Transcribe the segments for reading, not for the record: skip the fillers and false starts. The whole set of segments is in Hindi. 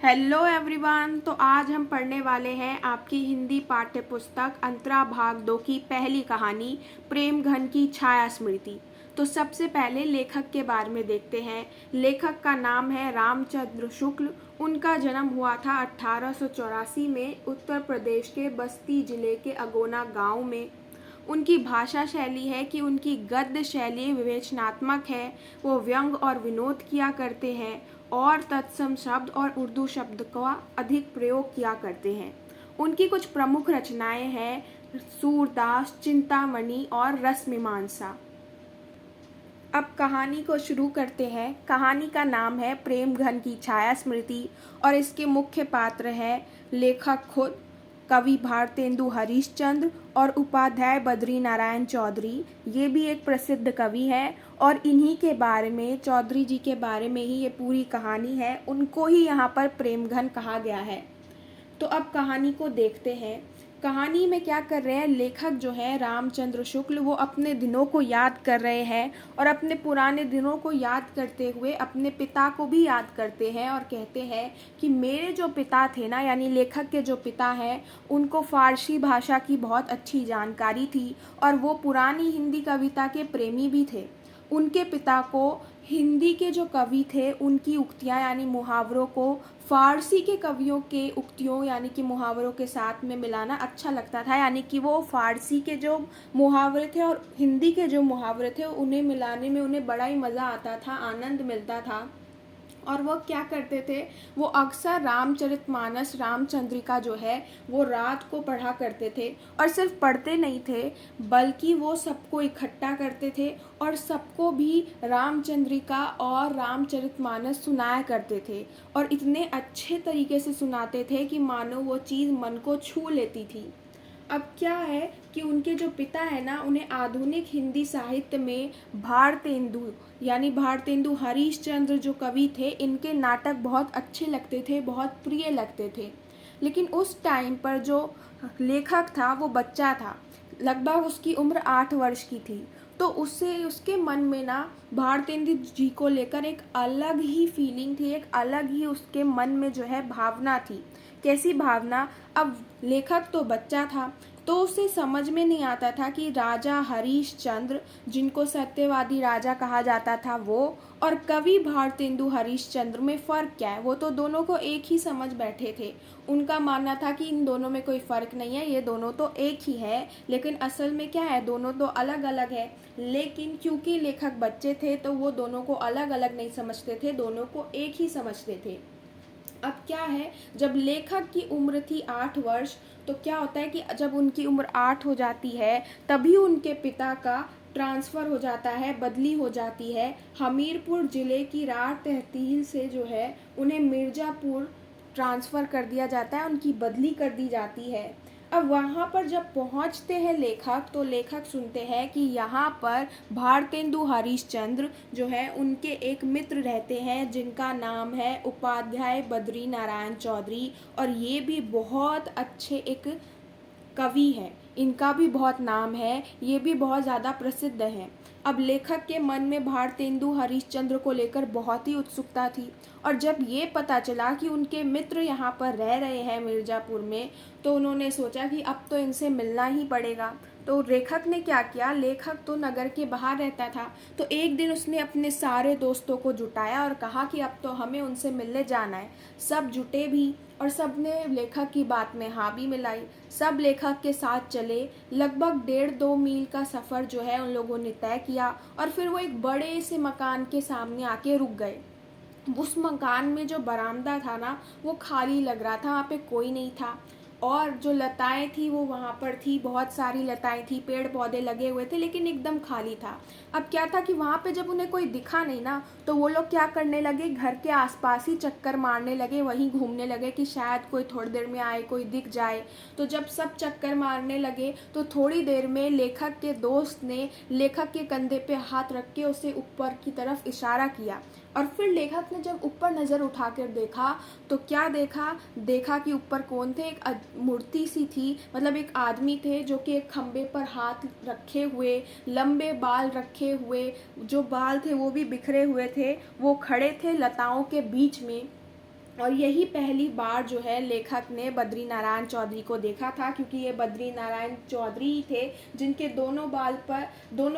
Hello everyone. तो आज हम पढ़ने वाले हैं आपकी हिंदी पाठ्य पुस्तक अंतरा भाग 2 की पहली कहानी प्रेम घन की छाया स्मृति। तो सबसे पहले लेखक के बारे में देखते हैं। लेखक का नाम है रामचंद्र शुक्ल। उनका जन्म हुआ था 1884 में उत्तर प्रदेश के बस्ती जिले के अगोना गांव में। उनकी भाषा शैली है कि उनकी गद्य शैली विवेचनात्मक है। वो व्यंग और विनोद किया करते हैं और तत्सम शब्द और उर्दू शब्द का अधिक प्रयोग किया करते हैं। उनकी कुछ प्रमुख रचनाएं हैं सूरदास, चिंतामणि और रसमीमांसा। अब कहानी को शुरू करते हैं। कहानी का नाम है प्रेम घन की छाया स्मृति और इसके मुख्य पात्र हैं लेखक खुद, कवि भारतेंदु हरीशचंद्र और उपाध्याय बद्री नारायण चौधरी। ये भी एक प्रसिद्ध कवि है और इन्हीं के बारे में, चौधरी जी के बारे में ही ये पूरी कहानी है। उनको ही यहाँ पर प्रेमघन कहा गया है। तो अब कहानी को देखते हैं। कहानी में क्या कर रहे हैं लेखक जो है रामचंद्र शुक्ल, वो अपने दिनों को याद कर रहे हैं और अपने पुराने दिनों को याद करते हुए अपने पिता को भी याद करते हैं और कहते हैं कि मेरे जो पिता थे ना, यानी लेखक के जो पिता हैं, उनको फारसी भाषा की बहुत अच्छी जानकारी थी और वो पुरानी हिंदी कविता के प्रेमी भी थे। उनके पिता को हिंदी के जो कवि थे उनकी उक्तियाँ यानी मुहावरों को फारसी के कवियों के उक्तियों यानी कि मुहावरों के साथ में मिलाना अच्छा लगता था। यानी कि वो फारसी के जो मुहावरे थे और हिंदी के जो मुहावरे थे उन्हें मिलाने में उन्हें बड़ा ही मज़ा आता था, आनंद मिलता था। और वो क्या करते थे, वो अक्सर रामचरितमानस, रामचंद्रिका जो है वो रात को पढ़ा करते थे। और सिर्फ पढ़ते नहीं थे बल्कि वो सबको इकट्ठा करते थे और सबको भी रामचंद्रिका और रामचरितमानस सुनाया करते थे। और इतने अच्छे तरीके से सुनाते थे कि मानो वो चीज़ मन को छू लेती थी। अब क्या है कि उनके जो पिता है ना, उन्हें आधुनिक हिंदी साहित्य में भारतेंदु यानी भारतेंदु हरीशचंद्र जो कवि थे, इनके नाटक बहुत अच्छे लगते थे, बहुत प्रिय लगते थे। लेकिन उस टाइम पर जो लेखक था वो बच्चा था, लगभग उसकी उम्र 8 वर्ष की थी। तो उससे उसके मन में ना भारतेंदु जी को लेकर एक अलग ही फीलिंग थी, एक अलग ही उसके मन में जो है भावना थी। कैसी भावना? अब लेखक तो बच्चा था तो उसे समझ में नहीं आता था कि राजा हरीशचंद्र, जिनको सत्यवादी राजा कहा जाता था, वो और कवि भारतेंदु हरीशचंद्र में फ़र्क क्या है। वो तो दोनों को एक ही समझ बैठे थे। उनका मानना था कि इन दोनों में कोई फ़र्क नहीं है, ये दोनों तो एक ही है। लेकिन असल में क्या है, दोनों तो अलग अलग है। लेकिन क्योंकि लेखक बच्चे थे तो वो दोनों को अलग अलग नहीं समझते थे, दोनों को एक ही समझते थे। अब क्या है, जब लेखक की उम्र थी 8 वर्ष, तो क्या होता है कि जब उनकी उम्र 8 हो जाती है तभी उनके पिता का ट्रांसफ़र हो जाता है, बदली हो जाती है। हमीरपुर ज़िले की राढ़ तहसील से जो है उन्हें मिर्ज़ापुर ट्रांसफ़र कर दिया जाता है, उनकी बदली कर दी जाती है। अब वहाँ पर जब पहुँचते हैं लेखक, तो लेखक सुनते हैं कि यहाँ पर भारतेंदु हरीशचंद्र जो है उनके एक मित्र रहते हैं जिनका नाम है उपाध्याय बद्री नारायण चौधरी। और ये भी बहुत अच्छे एक कवि हैं, इनका भी बहुत नाम है, ये भी बहुत ज़्यादा प्रसिद्ध हैं। अब लेखक के मन में भारतेंदु हरीशचंद्र को लेकर बहुत ही उत्सुकता थी। और जब ये पता चला कि उनके मित्र यहाँ पर रह रहे हैं मिर्ज़ापुर में, तो उन्होंने सोचा कि अब तो इनसे मिलना ही पड़ेगा। तो लेखक ने क्या किया, लेखक तो नगर के बाहर रहता था, तो एक दिन उसने अपने सारे दोस्तों को जुटाया और कहा कि अब तो हमें उनसे मिलने जाना है। सब जुटे भी और सब ने लेखक की बात में हाँ भी मिलाई। सब लेखक के साथ चले। लगभग 1.5-2 मील का सफ़र जो है उन लोगों ने तय किया और फिर वो एक बड़े से मकान के सामने आके रुक गए। उस मकान में जो बरामदा था ना, वो खाली लग रहा था, वहाँ पे कोई नहीं था। और जो लताएं थी वो वहाँ पर थी, बहुत सारी लताएं थी, पेड़ पौधे लगे हुए थे, लेकिन एकदम खाली था। अब क्या था कि वहाँ पे जब उन्हें कोई दिखा नहीं ना, तो वो लोग क्या करने लगे, घर के आसपास ही चक्कर मारने लगे, वहीं घूमने लगे कि शायद कोई थोड़ी देर में आए, कोई दिख जाए। तो जब सब चक्कर मारने लगे तो थोड़ी देर में लेखक के दोस्त ने लेखक के कंधे पे हाथ रख के उसे ऊपर की तरफ इशारा किया। और फिर लेखक ने जब ऊपर नज़र उठाकर देखा तो क्या देखा, देखा कि ऊपर कौन थे, एक मूर्ति सी थी, मतलब एक आदमी थे जो कि एक खम्बे पर हाथ रखे हुए, लंबे बाल रखे हुए, जो बाल थे वो भी बिखरे हुए थे, वो खड़े थे लताओं के बीच में। और यही पहली बार जो है लेखक ने बद्री नारायण चौधरी को देखा था, क्योंकि ये बद्री नारायण चौधरी ही थे जिनके दोनों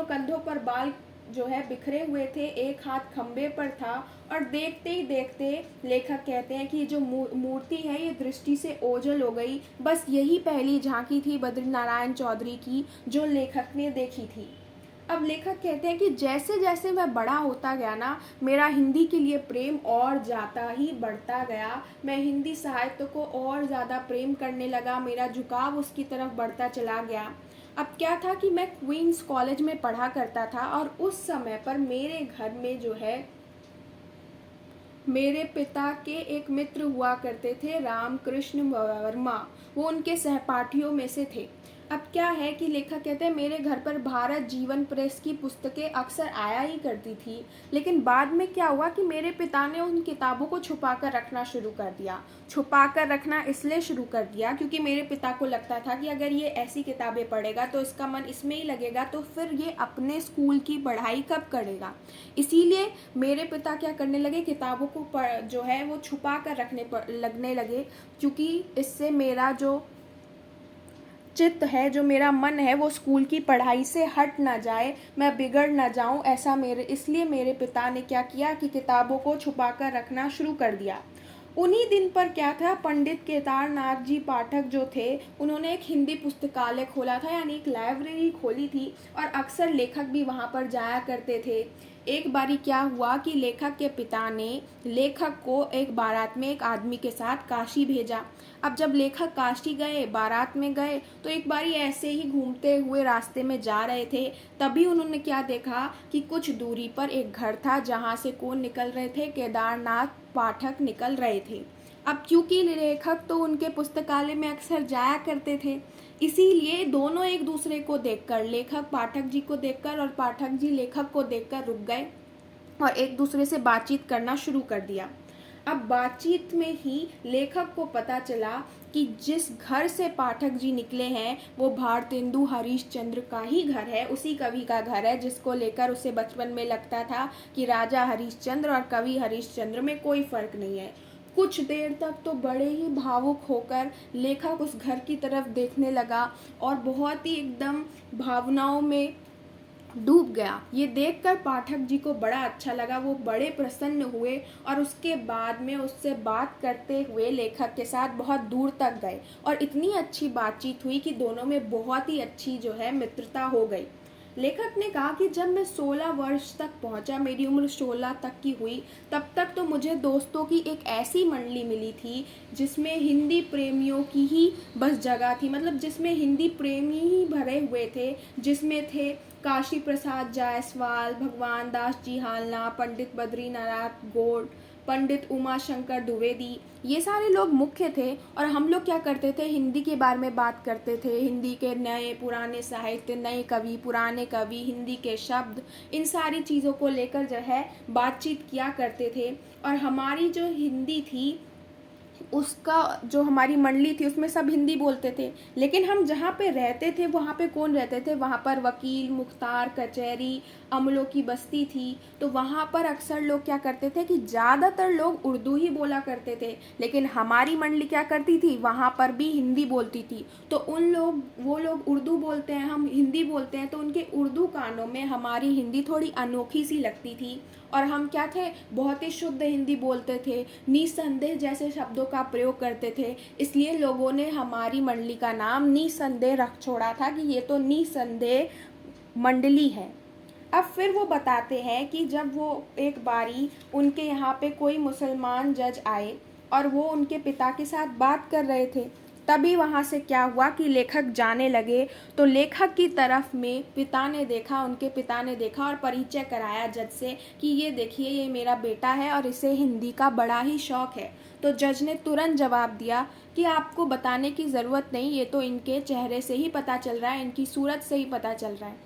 कंधों पर बाल जो है बिखरे हुए थे, एक हाथ खंबे पर था। और देखते ही देखते लेखक कहते हैं कि जो मूर्ति है ये दृष्टि से ओझल हो गई। बस यही पहली झांकी थी बद्री नारायण चौधरी की जो लेखक ने देखी थी। अब लेखक कहते हैं कि जैसे जैसे मैं बड़ा होता गया ना, मेरा हिंदी के लिए प्रेम और ज़्यादा ही बढ़ता गया। मैं हिंदी साहित्य को और ज़्यादा प्रेम करने लगा, मेरा झुकाव उसकी तरफ बढ़ता चला गया। अब क्या था कि मैं क्वींस कॉलेज में पढ़ा करता था और उस समय पर मेरे घर में जो है मेरे पिता के एक मित्र हुआ करते थे, रामकृष्ण वर्मा। वो उनके सहपाठियों में से थे। अब क्या है कि लेखक कहते हैं मेरे घर पर भारत जीवन प्रेस की पुस्तकें अक्सर आया ही करती थी, लेकिन बाद में क्या हुआ कि मेरे पिता ने उन किताबों को छुपा कर रखना शुरू कर दिया। छुपा कर रखना इसलिए शुरू कर दिया क्योंकि मेरे पिता को लगता था कि अगर ये ऐसी किताबें पढ़ेगा तो इसका मन इसमें ही लगेगा, तो फिर ये अपने स्कूल की पढ़ाई कब करेगा। इसीलिए मेरे पिता क्या करने लगे, किताबों को जो है वो छुपा कर लगने लगे, क्योंकि इससे मेरा जो चित्त है, जो मेरा मन है, वो स्कूल की पढ़ाई से हट ना जाए, मैं बिगड़ ना जाऊं, इसलिए मेरे पिता ने क्या किया कि किताबों को छुपा कर रखना शुरू कर दिया। उन्हीं दिन पर क्या था, पंडित केदारनाथ जी पाठक जो थे उन्होंने एक हिंदी पुस्तकालय खोला था, यानी एक लाइब्रेरी खोली थी, और अक्सर लेखक भी वहाँ पर जाया करते थे। एक बारी क्या हुआ कि लेखक के पिता ने लेखक को एक बारात में एक आदमी के साथ काशी भेजा। अब जब लेखक काशी गए, बारात में गए, तो एक बारी ऐसे ही घूमते हुए रास्ते में जा रहे थे, तभी उन्होंने क्या देखा कि कुछ दूरी पर एक घर था जहाँ से कौन निकल रहे थे, केदारनाथ पाठक निकल रहे थे। अब क्योंकि लेखक तो उनके पुस्तकालय में अक्सर जाया करते थे, इसीलिए दोनों एक दूसरे को देखकर, लेखक पाठक जी को देखकर और पाठक जी लेखक को देखकर रुक गए और एक दूसरे से बातचीत करना शुरू कर दिया। अब बातचीत में ही लेखक को पता चला कि जिस घर से पाठक जी निकले हैं वो भारतेंदु हरिश्चंद्र का ही घर है, उसी कवि का घर है जिसको लेकर उसे बचपन में लगता था कि राजा हरिश्चंद्र और कवि हरिश्चंद्र में कोई फर्क नहीं है। कुछ देर तक तो बड़े ही भावुक होकर लेखक उस घर की तरफ देखने लगा और बहुत ही एकदम भावनाओं में डूब गया। ये देखकर पाठक जी को बड़ा अच्छा लगा, वो बड़े प्रसन्न हुए और उसके बाद में उससे बात करते हुए लेखक के साथ बहुत दूर तक गए और इतनी अच्छी बातचीत हुई कि दोनों में बहुत ही अच्छी जो है मित्रता हो गई। लेखक ने कहा कि जब मैं 16 वर्ष तक पहुंचा, मेरी उम्र 16 तक की हुई, तब तक तो मुझे दोस्तों की एक ऐसी मंडली मिली थी जिसमें हिंदी प्रेमियों की ही बस जगह थी, मतलब जिसमें हिंदी प्रेमी ही भरे हुए थे, जिसमें थे काशी प्रसाद जायसवाल, भगवान दास जी हालना, पंडित बद्री नारायण गौड़, पंडित उमा शंकर द्विवेदी, ये सारे लोग मुख्य थे। और हम लोग क्या करते थे, हिंदी के बारे में बात करते थे, हिंदी के नए पुराने साहित्य, नए कवि, पुराने कवि, हिंदी के शब्द, इन सारी चीज़ों को लेकर जो है बातचीत किया करते थे। और हमारी जो हिंदी थी, उसका जो हमारी मंडली थी उसमें सब हिंदी बोलते थे, लेकिन हम जहाँ पे रहते थे वहाँ पे कौन रहते थे, वहाँ पर वकील, मुख्तार, कचहरी, अमलों की बस्ती थी। तो वहाँ पर अक्सर लोग क्या करते थे कि ज़्यादातर लोग उर्दू ही बोला करते थे, लेकिन हमारी मंडली क्या करती थी, वहाँ पर भी हिंदी बोलती थी। तो वो लोग उर्दू बोलते हैं, हम हिंदी बोलते हैं, तो उनके उर्दू कानों में हमारी हिंदी थोड़ी अनोखी सी लगती थी। और हम क्या थे, बहुत ही शुद्ध हिंदी बोलते थे, निसंदेह जैसे शब्दों का प्रयोग करते थे, इसलिए लोगों ने हमारी मंडली का नाम निसंदेह रख छोड़ा था कि ये तो निसंदेह मंडली है। अब फिर वो बताते हैं कि जब वो एक बारी उनके यहाँ पे कोई मुसलमान जज आए और वो उनके पिता के साथ बात कर रहे थे, तभी वहाँ से क्या हुआ कि लेखक जाने लगे, तो लेखक की तरफ में उनके पिता ने देखा और परिचय कराया जज से कि ये देखिए, ये मेरा बेटा है और इसे हिंदी का बड़ा ही शौक़ है। तो जज ने तुरंत जवाब दिया कि आपको बताने की ज़रूरत नहीं, ये तो इनके चेहरे से ही पता चल रहा है, इनकी सूरत से ही पता चल रहा है।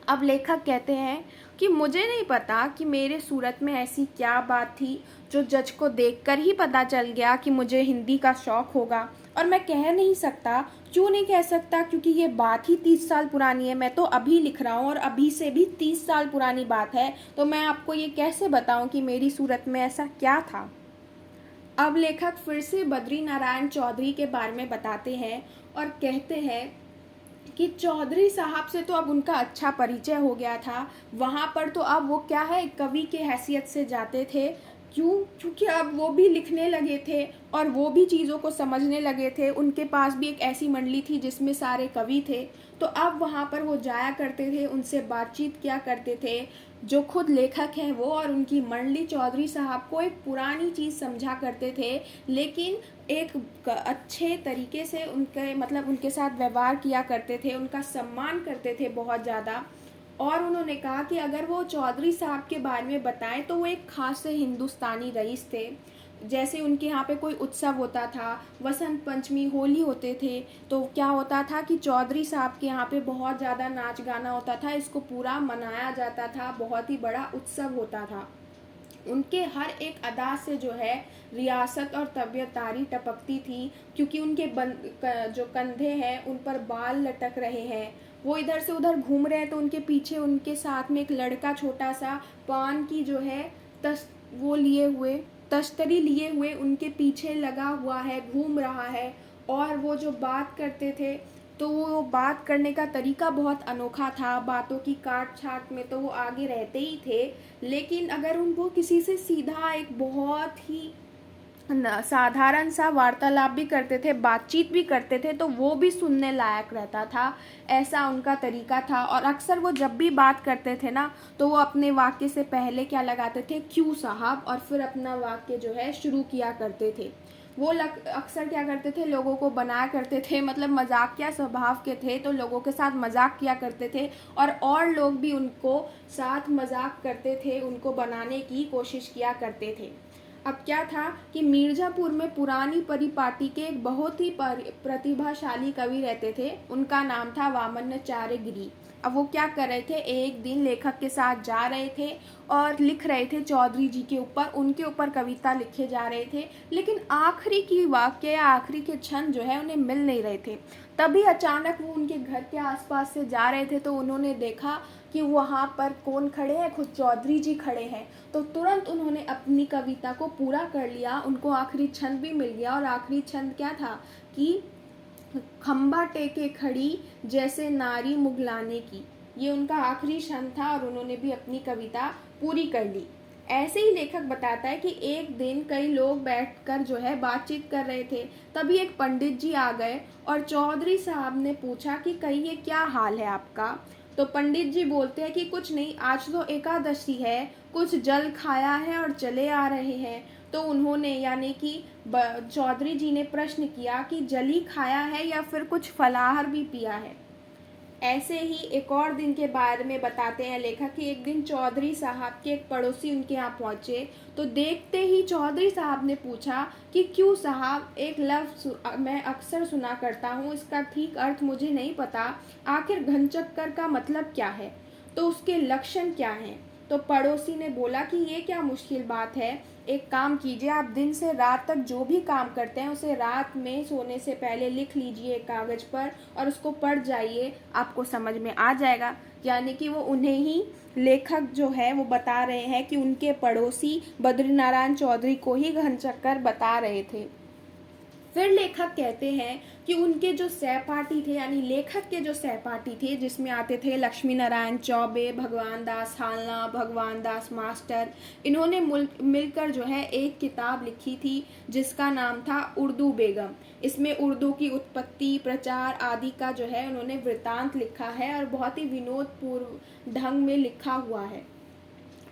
अब लेखक कहते हैं कि मुझे नहीं पता कि मेरे सूरत में ऐसी क्या बात थी जो जज को देखकर ही पता चल गया कि मुझे हिंदी का शौक़ होगा, और मैं कह नहीं सकता। क्यों नहीं कह सकता, क्योंकि ये बात ही 30 साल पुरानी है, मैं तो अभी लिख रहा हूँ और अभी से भी 30 साल पुरानी बात है, तो मैं आपको ये कैसे बताऊँ कि मेरी सूरत में ऐसा क्या था। अब लेखक फिर से बद्री नारायण चौधरी के बारे में बताते हैं और कहते हैं कि चौधरी साहब से तो अब उनका अच्छा परिचय हो गया था। वहाँ पर तो अब वो क्या है, कवि के हैसियत से जाते थे। क्यों? क्योंकि अब वो भी लिखने लगे थे और वो भी चीज़ों को समझने लगे थे। उनके पास भी एक ऐसी मंडली थी जिसमें सारे कवि थे। तो अब वहाँ पर वो जाया करते थे, उनसे बातचीत किया करते थे। जो खुद लेखक हैं वो और उनकी मंडली चौधरी साहब को एक पुरानी चीज़ समझा करते थे, लेकिन एक अच्छे तरीके से उनके मतलब उनके साथ व्यवहार किया करते थे, उनका सम्मान करते थे बहुत ज़्यादा। और उन्होंने कहा कि अगर वो चौधरी साहब के बारे में बताएं तो वो एक खास से हिंदुस्तानी रईस थे। जैसे उनके यहाँ पे कोई उत्सव होता था, वसंत पंचमी, होली होते थे, तो क्या होता था कि चौधरी साहब के यहाँ पे बहुत ज़्यादा नाच गाना होता था, इसको पूरा मनाया जाता था, बहुत ही बड़ा उत्सव होता था। उनके हर एक अदा से जो है रियासत और तबीयतदारी टपकती थी, क्योंकि उनके जो कंधे हैं उन पर बाल लटक रहे हैं, वो इधर से उधर घूम रहे हैं, तो उनके पीछे उनके साथ में एक लड़का छोटा सा पान की जो है तस वो लिए हुए तश्तरी लिए हुए उनके पीछे लगा हुआ है, घूम रहा है। और वो जो बात करते थे तो वो बात करने का तरीका बहुत अनोखा था, बातों की काट छाट में तो वो आगे रहते ही थे, लेकिन अगर उनको किसी से सीधा एक बहुत ही साधारण सा वार्तालाप भी करते थे, बातचीत भी करते थे, तो वो भी सुनने लायक रहता था। ऐसा उनका तरीका था। और अक्सर वो जब भी बात करते थे ना, तो वो अपने वाक्य से पहले क्या लगाते थे, क्यों साहब, और फिर अपना वाक्य जो है शुरू किया करते थे। वो अक्सर क्या करते थे, लोगों को बनाया करते थे, मतलब मजाकिया स्वभाव के थे, तो लोगों के साथ मजाक किया करते थे और लोग भी उनको साथ मजाक करते थे, उनको बनाने की कोशिश किया करते थे। अब क्या था कि मिर्ज़ापुर में पुरानी परिपाटी के एक बहुत ही प्रतिभाशाली कवि रहते थे, उनका नाम था वामनाचार्य गिरी। अब वो क्या कर रहे थे, एक दिन लेखक के साथ जा रहे थे और लिख रहे थे चौधरी जी के ऊपर, उनके ऊपर कविता लिखे जा रहे थे, लेकिन आखिरी की वाक्य या आखिरी के क्षण जो है उन्हें मिल नहीं रहे थे। तभी अचानक वो उनके घर के आसपास से जा रहे थे, तो उन्होंने देखा कि वहाँ पर कौन खड़े हैं, खुद चौधरी जी खड़े हैं। तो तुरंत उन्होंने अपनी कविता को पूरा कर लिया, उनको आखिरी छंद भी मिल गया। और आखिरी छंद क्या था कि खंबा टेके खड़ी जैसे नारी मुगलाने की, ये उनका आखिरी छंद था और उन्होंने भी अपनी कविता पूरी कर ली। ऐसे ही लेखक बताता है कि एक दिन कई लोग बैठकर जो है बातचीत कर रहे थे, तभी एक पंडित जी आ गए और चौधरी साहब ने पूछा कि कहिए क्या हाल है आपका। तो पंडित जी बोलते हैं कि कुछ नहीं, आज तो एकादशी है, कुछ जल खाया है और चले आ रहे हैं। तो उन्होंने यानी कि चौधरी जी ने प्रश्न किया कि जली खाया है या फिर कुछ फलाहार भी पिया है। ऐसे ही एक और दिन के बारे में बताते हैं लेखक कि एक दिन चौधरी साहब के एक पड़ोसी उनके यहाँ पहुँचे, तो देखते ही चौधरी साहब ने पूछा कि क्यों साहब, एक लफ्ज़ मैं अक्सर सुना करता हूँ, इसका ठीक अर्थ मुझे नहीं पता, आखिर घनचक्कर का मतलब क्या है, तो उसके लक्षण क्या हैं। तो पड़ोसी ने बोला कि ये क्या मुश्किल बात है, एक काम कीजिए, आप दिन से रात तक जो भी काम करते हैं उसे रात में सोने से पहले लिख लीजिए कागज़ पर और उसको पढ़ जाइए, आपको समझ में आ जाएगा। यानी कि वो उन्हें ही लेखक जो है वो बता रहे हैं कि उनके पड़ोसी बद्रीनारायण चौधरी को ही घनचक्कर बता रहे थे। फिर लेखक कहते हैं कि उनके जो सहपाठी थे, यानी लेखक के जो सहपाठी थे, जिसमें आते थे लक्ष्मी नारायण चौबे, भगवान दास हालना, भगवान दास मास्टर, इन्होंने मिलकर जो है एक किताब लिखी थी जिसका नाम था उर्दू बेगम। इसमें उर्दू की उत्पत्ति, प्रचार आदि का जो है उन्होंने वृतांत लिखा है और बहुत ही विनोदपूर्ण ढंग में लिखा हुआ है।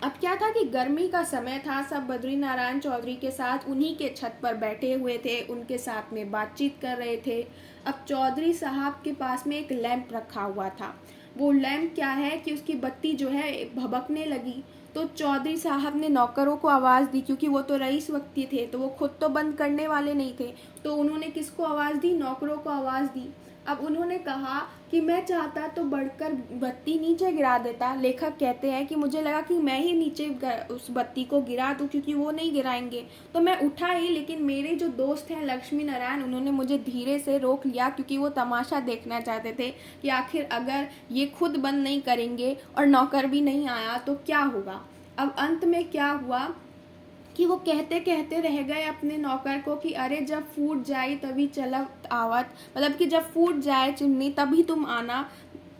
अब क्या था कि गर्मी का समय था, सब बद्रीनारायण चौधरी के साथ उन्हीं के छत पर बैठे हुए थे, उनके साथ में बातचीत कर रहे थे। अब चौधरी साहब के पास में एक लैंप रखा हुआ था। वो लैंप क्या है कि उसकी बत्ती जो है भभकने लगी, तो चौधरी साहब ने नौकरों को आवाज़ दी, क्योंकि वो तो रईस व्यक्ति थे, तो वो खुद तो बंद करने वाले नहीं थे, तो उन्होंने किसको आवाज़ दी, नौकरों को आवाज़ दी। अब उन्होंने कहा कि मैं चाहता तो बढ़कर बत्ती नीचे गिरा देता। लेखक कहते हैं कि मुझे लगा कि मैं ही नीचे उस बत्ती को गिरा दूं, क्योंकि वो नहीं गिराएंगे, तो मैं उठा ही, लेकिन मेरे जो दोस्त हैं लक्ष्मी नारायण, उन्होंने मुझे धीरे से रोक लिया, क्योंकि वो तमाशा देखना चाहते थे कि आखिर अगर ये खुद बंद नहीं करेंगे और नौकर भी नहीं आया तो क्या होगा। अब अंत में क्या हुआ कि वो कहते कहते रह गए अपने नौकर को कि अरे जब फूट जाए तभी चलत आवत, मतलब कि जब फूट जाए चिमनी तभी तुम आना,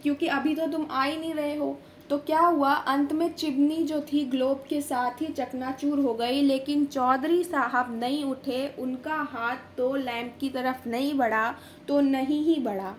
क्योंकि अभी तो तुम आ ही नहीं रहे हो। तो क्या हुआ, अंत में चिमनी जो थी ग्लोब के साथ ही चकनाचूर हो गई, लेकिन चौधरी साहब नहीं उठे, उनका हाथ तो लैंप की तरफ नहीं बढ़ा, तो नहीं ही बढ़ा।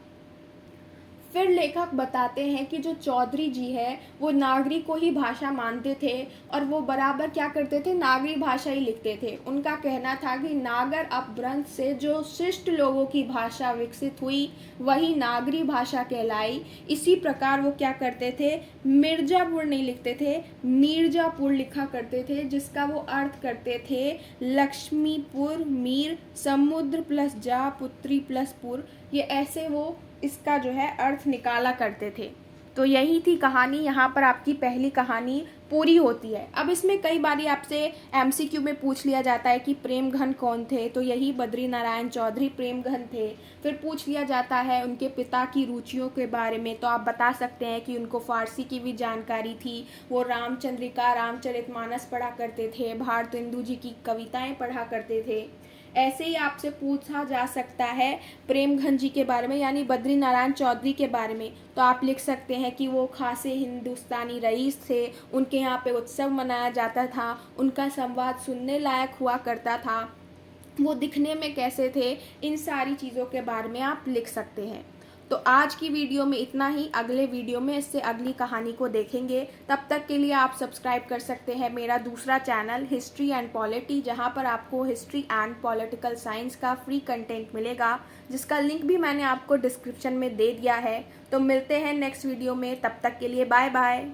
फिर लेखक बताते हैं कि जो चौधरी जी है वो नागरी को ही भाषा मानते थे और वो बराबर क्या करते थे, नागरी भाषा ही लिखते थे। उनका कहना था कि नागर अपभ्रंश से जो शिष्ट लोगों की भाषा विकसित हुई वही नागरी भाषा कहलाई। इसी प्रकार वो क्या करते थे, मिर्जापुर नहीं लिखते थे, मीरजापुर लिखा करते थे, जिसका वो अर्थ करते थे लक्ष्मीपुर, मीर समुद्र प्लस जा, पुत्री प्लस पुर, ये ऐसे वो इसका जो है अर्थ निकाला करते थे। तो यही थी कहानी, यहाँ पर आपकी पहली कहानी पूरी होती है। अब इसमें कई बारी आपसे एमसीक्यू में पूछ लिया जाता है कि प्रेमघन कौन थे, तो यही बद्री नारायण चौधरी प्रेमघन थे। फिर पूछ लिया जाता है उनके पिता की रुचियों के बारे में, तो आप बता सकते हैं कि उनको फारसी की भी जानकारी थी, वो रामचंद्रिका रामचरितमानस पढ़ा करते थे, भारतेंदु जी की कविताएं पढ़ा करते थे। ऐसे ही आपसे पूछा जा सकता है प्रेमघन जी के बारे में, यानी बद्री नारायण चौधरी के बारे में, तो आप लिख सकते हैं कि वो खासे हिंदुस्तानी रईस थे, उनके यहाँ पे उत्सव मनाया जाता था, उनका संवाद सुनने लायक हुआ करता था, वो दिखने में कैसे थे, इन सारी चीज़ों के बारे में आप लिख सकते हैं। तो आज की वीडियो में इतना ही, अगले वीडियो में इससे अगली कहानी को देखेंगे। तब तक के लिए आप सब्सक्राइब कर सकते हैं मेरा दूसरा चैनल हिस्ट्री एंड पॉलिटी, जहां पर आपको हिस्ट्री एंड पॉलिटिकल साइंस का फ्री कंटेंट मिलेगा, जिसका लिंक भी मैंने आपको डिस्क्रिप्शन में दे दिया है। तो मिलते हैं नेक्स्ट वीडियो में, तब तक के लिए बाय बाय।